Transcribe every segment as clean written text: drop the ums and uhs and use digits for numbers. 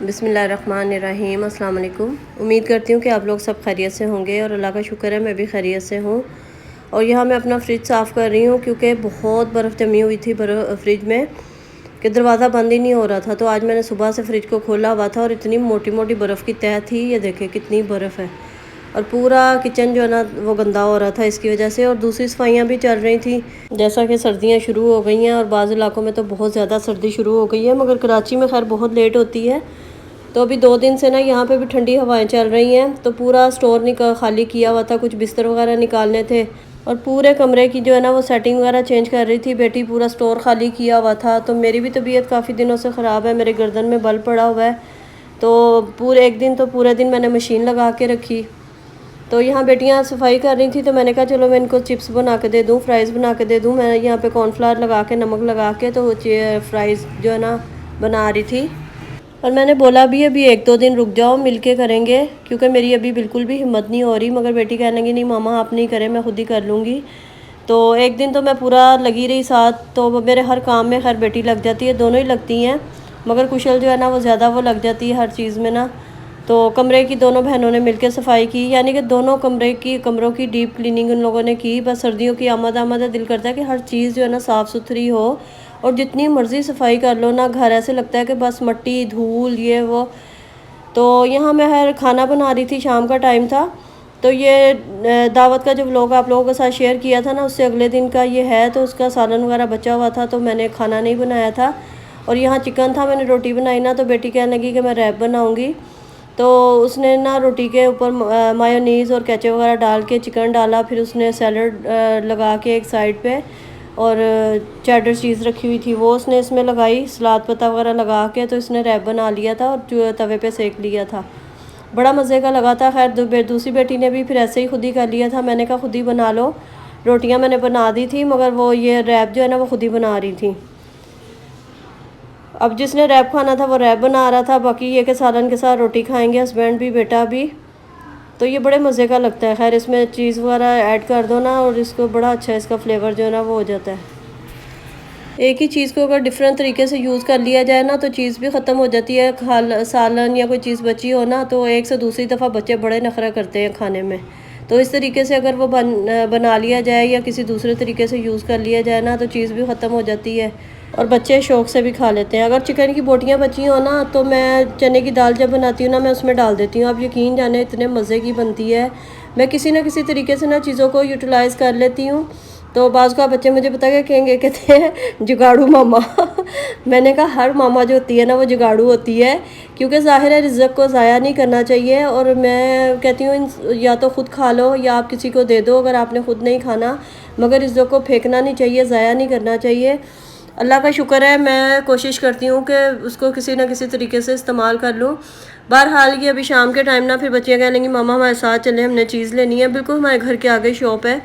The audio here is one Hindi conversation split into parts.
बिस्मिल्लाहिर्रहमानिर्रहीम। अस्सलाम वालेकुम। उम्मीद करती हूँ कि आप लोग सब खैरियत से होंगे और अल्लाह का शुक्र है मैं भी खैरियत से हूँ। और यहाँ मैं अपना फ्रिज साफ़ कर रही हूँ क्योंकि बहुत बर्फ़ जमी हुई थी फ्रिज में कि दरवाज़ा बंद ही नहीं हो रहा था। तो आज मैंने सुबह से फ्रिज को खोला हुआ था और इतनी मोटी मोटी बर्फ़ की तह थी, ये देखें कितनी बर्फ़ है। और पूरा किचन जो है ना वो गंदा हो रहा था इसकी वजह से। और दूसरी सफाइयाँ भी चल रही थी, जैसा कि सर्दियाँ शुरू हो गई हैं और बाज़ इलाकों में तो बहुत ज़्यादा सर्दी शुरू हो गई है, मगर कराची में खैर बहुत लेट होती है। तो अभी 2 दिन से ना यहाँ पे भी ठंडी हवाएं चल रही हैं। तो पूरा स्टोर खाली किया हुआ था, कुछ बिस्तर वगैरह निकालने थे और पूरे कमरे की जो है ना वो सेटिंग वगैरह चेंज कर रही थी बेटी। पूरा स्टोर खाली किया हुआ था। तो मेरी भी तबीयत काफ़ी दिनों से ख़राब है, मेरे गर्दन में बल पड़ा हुआ है। तो पूरे दिन मैंने मशीन लगा के रखी। तो यहाँ बेटियाँ सफाई कर रही थी तो मैंने कहा चलो मैं इनको चिप्स बना के दे दूँ, फ्राइज़ बना के दे दूँ। मैं यहाँ पे कॉर्नफ्लावर लगा के नमक लगा के तो फ्राइज़ जो है ना बना रही थी। और मैंने बोला भी अभी 1-2 दिन रुक जाओ, मिल के करेंगे, क्योंकि मेरी अभी बिल्कुल भी हिम्मत नहीं हो रही। मगर बेटी कहने लगी नहीं मामा आप नहीं करें, मैं खुद ही कर लूँगी। तो एक दिन तो मैं पूरा लगी रही साथ। तो मेरे हर काम में खैर बेटी लग जाती है, दोनों ही लगती हैं, मगर कुशल जो है ना वो ज़्यादा वो लग जाती है हर चीज़ में ना। तो कमरे की दोनों बहनों ने मिलकर सफाई की, यानी कि दोनों कमरों की डीप क्लीनिंग उन लोगों ने की। बस सर्दियों की आमद दिल करता है कि हर चीज़ जो है ना साफ़ सुथरी हो। और जितनी मर्ज़ी सफाई कर लो ना, घर ऐसे लगता है कि बस मट्टी धूल ये वो। तो यहाँ मैं हर खाना बना रही थी, शाम का टाइम था। तो ये दावत का जो व्लॉग आप लोगों के साथ शेयर किया था ना, उससे अगले दिन का ये है। तो उसका सालन वगैरह बचा हुआ था तो मैंने खाना नहीं बनाया था। और यहाँ चिकन था, मैंने रोटी बनाई ना, तो बेटी कहने लगी कि मैं रैप बनाऊँगी। तो उसने ना रोटी के ऊपर मायोनीज़ और केचप वगैरह डाल के चिकन डाला, फिर उसने सैलड लगा के एक साइड पे और चेडर चीज़ रखी हुई थी वो उसने इसमें लगाई, सलाद पत्ता वगैरह लगा के। तो इसने रैप बना लिया था और तवे पे सेक लिया था, बड़ा मज़े का लगा था। खैर दूसरी बेटी ने भी फिर ऐसे ही खुद ही कर लिया था। मैंने कहा खुद ही बना लो, रोटियां मैंने बना दी थी मगर वो ये रैप जो है ना वो खुद ही बना रही थी। अब जिसने रैप खाना था वो रैप बना रहा था, बाकी ये कि सालन के साथ रोटी खाएंगे हस्बैंड भी बेटा भी। तो ये बड़े मज़े का लगता है। खैर इसमें चीज़ वगैरह ऐड कर दो ना और इसको बड़ा अच्छा इसका फ्लेवर जो है ना वो हो जाता है। एक ही चीज़ को अगर डिफरेंट तरीके से यूज़ कर लिया जाए ना तो चीज़ भी ख़त्म हो जाती है। सालन या कोई चीज़ बची हो ना तो एक से दूसरी दफ़ा बच्चे बड़े नखरा करते हैं खाने में। तो इस तरीके से अगर वो बना लिया जाए या किसी दूसरे तरीके से यूज़ कर लिया जाए ना तो चीज़ भी ख़त्म हो जाती है और बच्चे शौक़ से भी खा लेते हैं। अगर चिकन की बोटियाँ बची हो ना तो मैं चने की दाल जब बनाती हूँ ना मैं उसमें डाल देती हूँ। आप यकीन जाने इतने मज़े की बनती है। मैं किसी ना किसी तरीके से ना चीज़ों को यूटिलाइज़ कर लेती हूँ। तो बाज़ का बच्चे मुझे पता क्या कहेंगे, कहते हैं जुगाड़ू मामा। मैंने कहा हर मामा जो होती है ना वो जुगाड़ू होती है, क्योंकि ज़ाहिर है रिज़्क़ को ज़ाया नहीं करना चाहिए। और मैं कहती हूँ या तो ख़ुद खा लो या आप किसी को दे दो अगर आपने ख़ुद नहीं खाना, मगर रिज़्क़ को फेंकना नहीं चाहिए, ज़ाया नहीं करना चाहिए। अल्लाह का शुक्र है मैं कोशिश करती हूँ कि उसको किसी ना किसी तरीके से इस्तेमाल कर लूँ। बहरहाल ये अभी शाम के टाइम ना फिर बच्चियाँ कह लेंगी मामा हमारे साथ चले, हमने चीज़ लेनी है। बिल्कुल हमारे घर के आगे शॉप है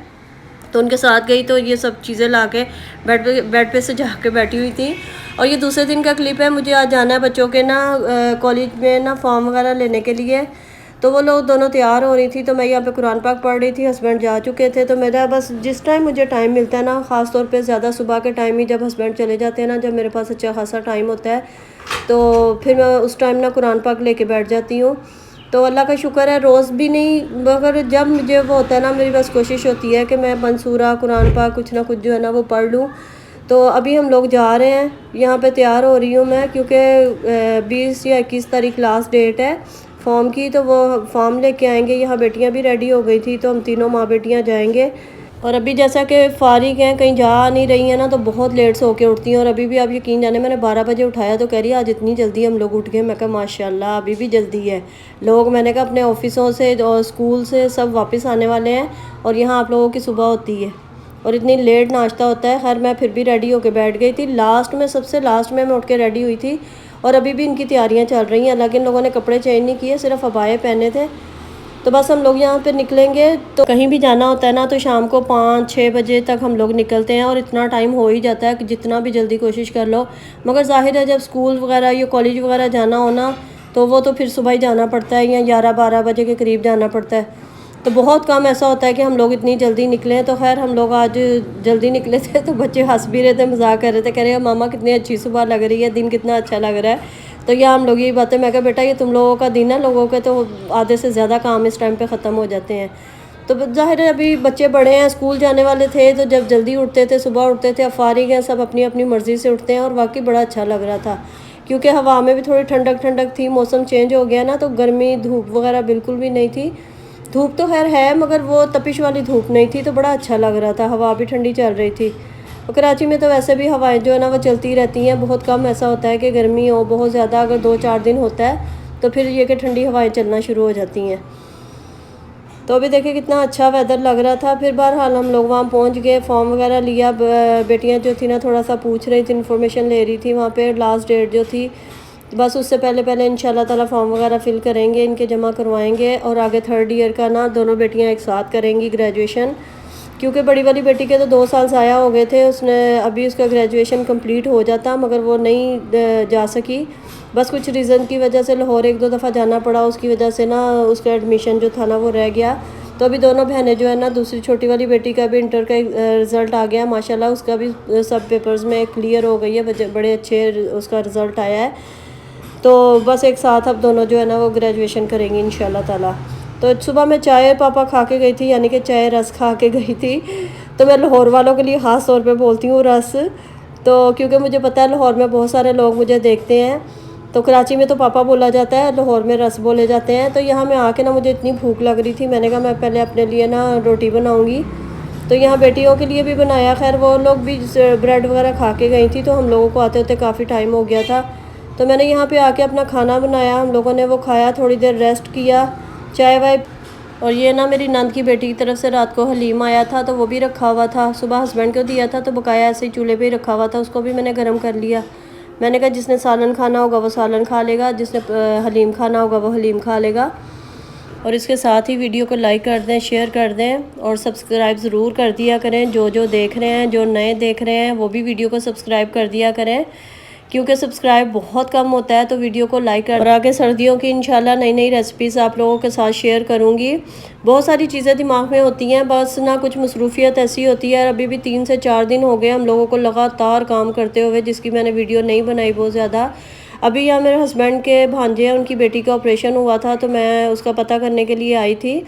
तो उनके साथ गई तो ये सब चीज़ें ला के बेड पे से जा के बैठी हुई थी। और ये दूसरे दिन का क्लिप है। मुझे आज जाना है बच्चों के ना कॉलेज में ना फॉर्म वगैरह लेने के लिए। तो वो लोग दोनों तैयार हो रही थी तो मैं यहाँ पे कुरान पाक पढ़ रही थी, हस्बैंड जा चुके थे। तो मेरा बस जिस टाइम मुझे टाइम मिलता है ना, ख़ास तौर पे ज़्यादा सुबह के टाइम ही जब हस्बैंड चले जाते हैं ना, जब मेरे पास अच्छा खासा टाइम होता है तो फिर मैं उस टाइम ना कुरान पाक लेके बैठ जाती हूँ। तो अल्लाह का शुक्र है रोज़ भी नहीं, मगर जब मुझे वो होता है ना मेरी बस कोशिश होती है कि मैं मंसूरा कुरान पाक कुछ ना कुछ जो है ना वो पढ़ लूँ। तो अभी हम लोग जा रहे हैं, यहाँ पे तैयार हो रही हूँ मैं क्योंकि 20 या 21 तारीख लास्ट डेट है फॉर्म की। तो वो फॉर्म लेके आएंगे। यहाँ बेटियाँ भी रेडी हो गई थी तो हम तीनों माँ बेटियाँ जाएंगे। और अभी जैसा कि फारिग हैं, कहीं जा नहीं रही हैं ना तो बहुत लेट से होके उठती हैं। और अभी भी आप यकीन जाने मैंने 12 बजे उठाया तो कह रही है आज इतनी जल्दी हम लोग उठ गए। मैं कहा माशाल्लाह अभी भी जल्दी है। लोग मैंने कहा अपने ऑफिसों से और स्कूल से सब वापस आने वाले हैं और यहाँ आप लोगों की सुबह होती है और इतनी लेट नाश्ता होता है। खैर मैं फिर भी रेडी होकर बैठ गई थी, लास्ट में सबसे लास्ट में मैं उठ के रेडी हुई थी। और अभी भी इनकी तैयारियाँ चल रही हैं, हालांकि इन लोगों ने कपड़े चेंज नहीं किए, सिर्फ अबाए पहने थे। तो बस हम लोग यहाँ पे निकलेंगे। तो कहीं भी जाना होता है ना तो शाम को 5-6 बजे तक हम लोग निकलते हैं और इतना टाइम हो ही जाता है कि जितना भी जल्दी कोशिश कर लो। मगर ज़ाहिर है जब स्कूल वगैरह या कॉलेज वगैरह जाना हो ना तो वो तो फिर सुबह ही जाना पड़ता है या 11-12 बजे के करीब जाना पड़ता है। तो बहुत कम ऐसा होता है कि हम लोग इतनी जल्दी निकलें। तो खैर हम लोग आज जल्दी निकले थे तो बच्चे हंस भी रहे थे, मजाक कर रहे थे, कह रहे हैं मामा कितनी अच्छी सुबह लग रही है, दिन कितना अच्छा लग रहा है। तो यहाँ हम लोग यही बातें, मैं कहा बेटा ये तुम लोगों का दिन है, लोगों के तो आधे से ज़्यादा काम इस टाइम पे ख़त्म हो जाते हैं। तो ज़ाहिर है अभी बच्चे बड़े हैं, स्कूल जाने वाले थे, तो जब जल्दी उठते थे, सुबह उठते थे, अब फारिग हैं, सब अपनी अपनी मर्ज़ी से उठते हैं। और वाकई बड़ा अच्छा लग रहा था, क्योंकि हवा में भी थोड़ी ठंडक ठंडक थी, मौसम चेंज हो गया ना, तो गर्मी धूप वगैरह बिल्कुल भी नहीं थी। धूप तो खैर है मगर वो तपिश वाली धूप नहीं थी, तो बड़ा अच्छा लग रहा था, हवा भी ठंडी चल रही थी। और कराची में तो वैसे भी हवाएं जो है ना वो चलती रहती हैं, बहुत कम ऐसा होता है कि गर्मी हो बहुत ज़्यादा। अगर 2-4 दिन होता है तो फिर ये कि ठंडी हवाएं चलना शुरू हो जाती हैं। तो अभी देखिए कितना अच्छा वेदर लग रहा था। फिर बहरहाल हम लोग वहाँ पहुँच गए, फॉर्म वगैरह लिया। बेटियाँ जो थी ना थोड़ा सा पूछ रही थी, इन्फॉर्मेशन ले रही थी वहाँ पे। लास्ट डेट जो थी बस उससे पहले इंशाल्लाह ताला फॉर्म वगैरह फ़िल करेंगे, इनके जमा करवाएंगे। और आगे 3rd ईयर का ना दोनों बेटियाँ एक साथ करेंगी ग्रेजुएशन, क्योंकि बड़ी वाली बेटी के तो 2 साल ज़ाया हो गए थे। उसने अभी उसका ग्रेजुएशन कंप्लीट हो जाता मगर वो नहीं जा सकी, बस कुछ रीज़न की वजह से लाहौर 1-2 दफ़ा जाना पड़ा, उसकी वजह से ना उसका एडमिशन जो था ना वो रह गया। तो अभी दोनों बहनें जो है ना, दूसरी छोटी वाली बेटी का भी इंटर का रिज़ल्ट आ गया माशाल्लाह, उसका भी सब पेपर्स में क्लियर हो गई है, बड़े अच्छे उसका रिज़ल्ट आया है। तो बस एक साथ अब दोनों जो है ना वो ग्रेजुएशन करेंगी इंशाल्लाह ताला। तो सुबह मैं चाय पापा खा के गई थी, यानी कि चाय रस खा के गई थी। तो मैं लाहौर वालों के लिए ख़ास तौर पे बोलती हूँ रस, तो क्योंकि मुझे पता है लाहौर में बहुत सारे लोग मुझे देखते हैं। तो कराची में तो पापा बोला जाता है, लाहौर में रस बोले जाते हैं। तो यहाँ मैं आके ना मुझे इतनी भूख लग रही थी, मैंने कहा मैं पहले अपने लिए ना रोटी बनाऊँगी। तो यहाँ बेटियों के लिए भी बनाया, खैर वो लोग भी ब्रेड वगैरह खा के गई थी, तो हम लोगों को आते होते काफ़ी टाइम हो गया था। तो मैंने यहाँ पे आके अपना खाना बनाया, हम लोगों ने वो खाया, थोड़ी देर रेस्ट किया, चाय वाय। और ये ना मेरी नंद की बेटी की तरफ से रात को हलीम आया था, तो वो भी रखा हुआ था। सुबह हस्बैंड को दिया था, तो बकाया ऐसे ही चूल्हे पे ही रखा हुआ था, उसको भी मैंने गर्म कर लिया। मैंने कहा जिसने सालन खाना होगा वो सालन खा लेगा, जिसने हलीम खाना होगा वो हलीम खा लेगा। और इसके साथ ही वीडियो को लाइक कर दें, शेयर कर दें और सब्सक्राइब ज़रूर कर दिया करें। जो देख रहे हैं, जो नए देख रहे हैं, वो भी वीडियो को सब्सक्राइब कर दिया करें, क्योंकि सब्सक्राइब बहुत कम होता है। तो वीडियो को लाइक कर, और आगे सर्दियों की इंशाल्लाह नई नई रेसिपीज़ आप लोगों के साथ शेयर करूँगी। बहुत सारी चीज़ें दिमाग में होती हैं, बस ना कुछ मसरूफियत ऐसी होती है। अभी भी 3 से 4 दिन हो गए हम लोगों को लगातार काम करते हुए, जिसकी मैंने वीडियो नहीं बनाई बहुत ज़्यादा। अभी यहाँ मेरे हस्बैंड के भांजे हैं, उनकी बेटी का ऑपरेशन हुआ था, तो मैं उसका पता करने के लिए आई थी।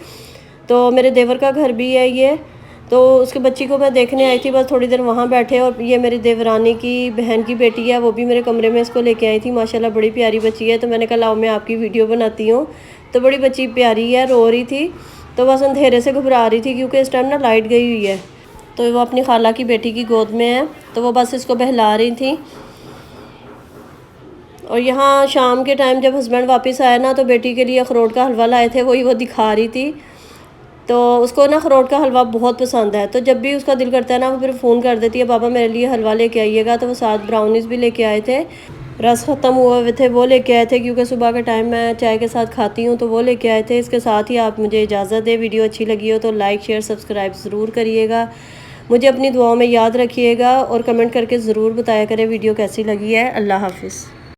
तो मेरे देवर का घर भी है ये, तो उसके बच्ची को मैं देखने आई थी, बस थोड़ी देर वहाँ बैठे। और ये मेरी देवरानी की बहन की बेटी है, वो भी मेरे कमरे में इसको लेके आई थी। माशाल्लाह बड़ी प्यारी बच्ची है, तो मैंने कहा लाओ मैं आपकी वीडियो बनाती हूँ। तो बड़ी बच्ची प्यारी है, रो रही थी, तो बस अंधेरे से घबरा रही थी, क्योंकि इस टाइम ना लाइट गई हुई है। तो वो अपनी खाला की बेटी की गोद में है, तो वो बस इसको बहला रही थी। और यहाँ शाम के टाइम जब हस्बैंड वापस आया ना, तो बेटी के लिए अखरोट का हलवा लाए थे, वही वो दिखा रही थी। तो उसको ना अखरोट का हलवा बहुत पसंद है, तो जब भी उसका दिल करता है ना, वो फिर फ़ोन कर देती है पापा मेरे लिए हलवा लेके आइएगा। तो वो साथ ब्राउनीज़ भी लेके आए थे, रस ख़त्म हुए थे वो लेके आए थे, क्योंकि सुबह के टाइम मैं चाय के साथ खाती हूँ, तो वो लेके आए थे। इसके साथ ही आप मुझे इजाज़त दें, वीडियो अच्छी लगी हो तो लाइक शेयर सब्सक्राइब ज़रूर करिएगा। मुझे अपनी दुआओं में याद रखिएगा और कमेंट करके ज़रूर बताया करें वीडियो कैसी लगी है। अल्लाह हाफिज़।